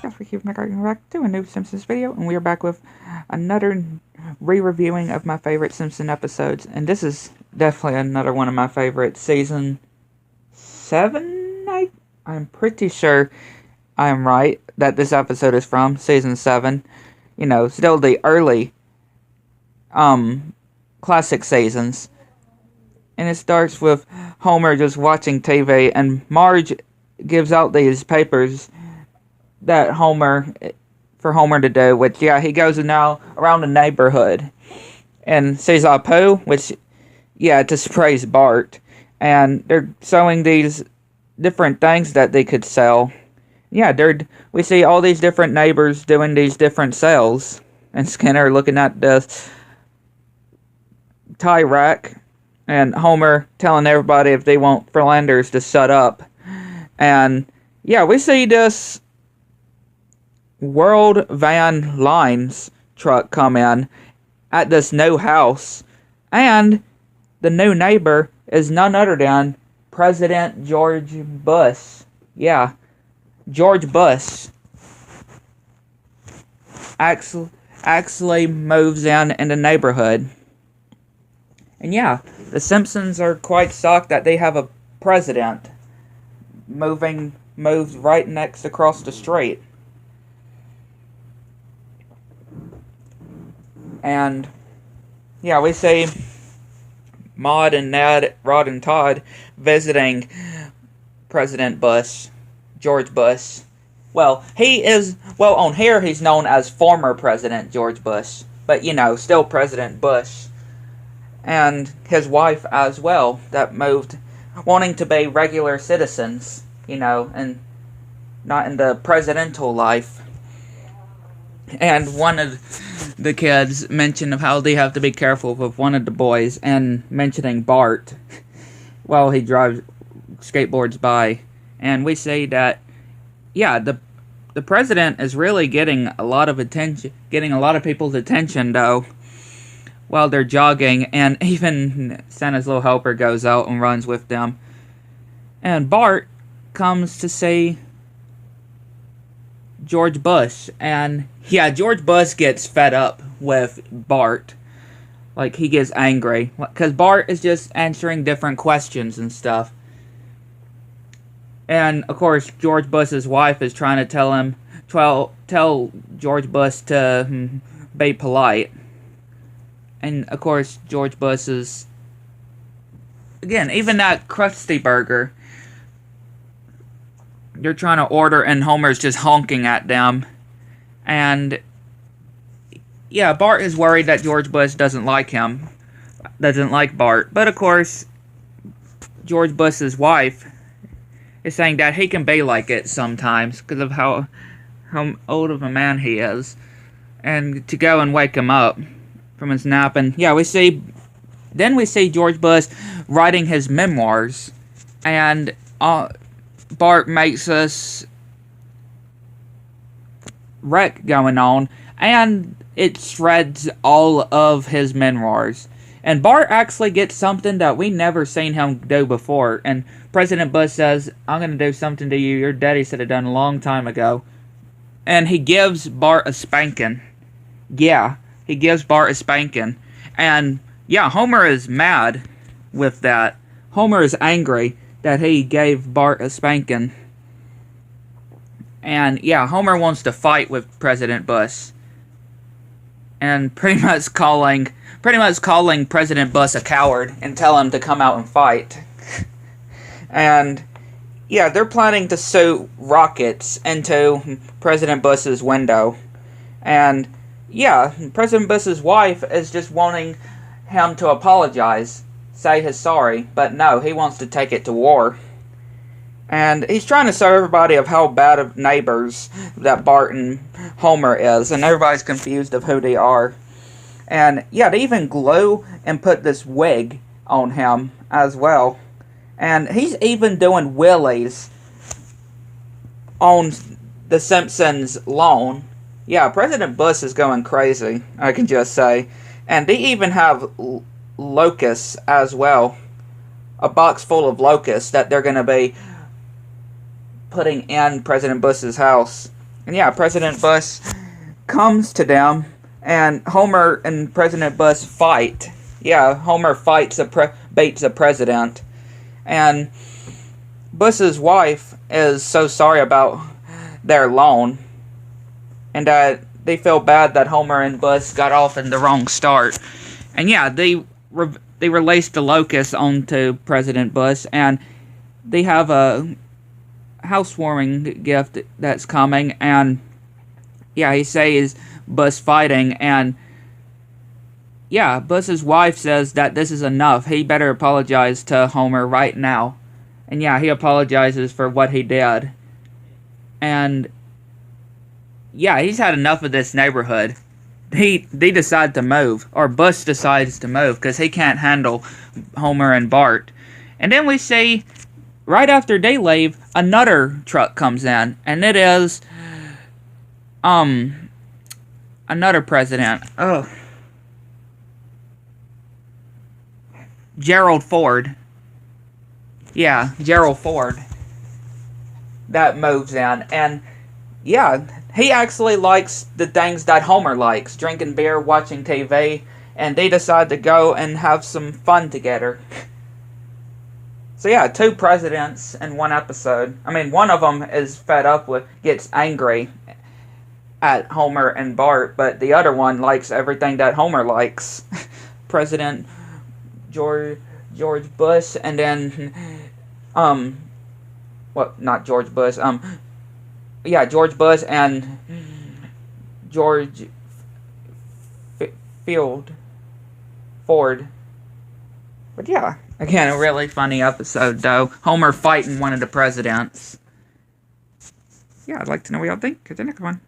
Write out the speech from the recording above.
Yes, we keep back to a new Simpsons video, and we are back with another re-reviewing of my favorite Simpson episodes, and this is definitely another one of my favorites. Season 7, I'm pretty sure I am right that this episode is from Season 7. You know, still the early, classic seasons. And it starts with Homer just watching TV, and Marge gives out these papers that for Homer to do, which, yeah, he goes now around the neighborhood and sees a poo, which, yeah, to praise Bart. And they're showing these different things that they could sell. Yeah, we see all these different neighbors doing these different sales. And Skinner looking at the tie rack, and Homer telling everybody if they want Flanders to shut up. And, yeah, we see this World Van Lines truck come in at this new house, and the new neighbor is none other than President George Bush. Yeah, George Bush actually moves in the neighborhood. And yeah, the Simpsons are quite shocked that they have a president moved right next across the street. And yeah, we see Maud and Ned, Rod and Todd visiting President Bush, George Bush. Well, on here he's known as former President George Bush, but you know, still President Bush. And his wife as well, that moved, wanting to be regular citizens, you know, and not in the presidential life. And one of the kids mentioned of how they have to be careful with one of the boys, and mentioning Bart while he drives skateboards by. And we say that, yeah, the president is really getting a lot of people's attention, though, while they're jogging, and even Santa's little helper goes out and runs with them. And Bart comes to see George Bush, and yeah, George Bush gets fed up with Bart. Like, he gets angry, because Bart is just answering different questions and stuff. And, of course, George Bush's wife is trying to tell George Bush to be polite. And, of course, George Bush is, again, even that Krusty Burger, they're trying to order, and Homer's just honking at them. And, yeah, Bart is worried that George Bush doesn't like Bart. But, of course, George Bush's wife is saying that he can be like it sometimes because of how old of a man he is. And to go and wake him up from his nap. And, yeah, we see George Bush writing his memoirs. And, Bart makes us wreck going on, and it shreds all of his memoirs. And Bart actually gets something that we never seen him do before. And President Bush says, "I'm going to do something to you your daddy should have done a long time ago." And he gives Bart a spanking. Yeah, he gives Bart a spanking. And yeah, Homer is mad with that. Homer is angry that he gave Bart a spanking. And yeah, Homer wants to fight with President Bush. And pretty much calling President Bush a coward and tell him to come out and fight. And yeah, they're planning to shoot rockets into President Bush's window. And yeah, President Bush's wife is just wanting him to apologize, say he's sorry, but no, he wants to take it to war. And he's trying to show everybody of how bad of neighbors that Bart and Homer is, and everybody's confused of who they are. And yeah, they even glue and put this wig on him as well. And he's even doing wheelies on the Simpsons lawn. Yeah, President Bush is going crazy, I can just say. And they even have locusts as well. A box full of locusts that they're going to be putting in President Bush's house. And yeah, President Bush comes to them, and Homer and President Bush fight. Yeah, Homer baits a president. And Bush's wife is so sorry about their loan, and that they feel bad that Homer and Bush got off in the wrong start. And yeah, they released the locust onto President Bush, and they have a housewarming gift that's coming. And yeah, he says Bush fighting, and yeah, Bush's wife says that this is enough. He better apologize to Homer right now. And yeah, he apologizes for what he did. And yeah, he's had enough of this neighborhood. They decide to move, or Bush decides to move, because he can't handle Homer and Bart. And then we see, right after they leave, another truck comes in, and it is, another president. Oh. Gerald Ford. Yeah, Gerald Ford. That moves in, and yeah, he actually likes the things that Homer likes, drinking beer, watching TV, and they decide to go and have some fun together. So yeah, 2 presidents in one episode. I mean, one of them is fed up gets angry at Homer and Bart, but the other one likes everything that Homer likes. President George Bush, and then, not George Bush, yeah, George Bush and George Ford. But yeah, again, a really funny episode, though. Homer fighting one of the presidents. Yeah, I'd like to know what y'all think. Catch you next one.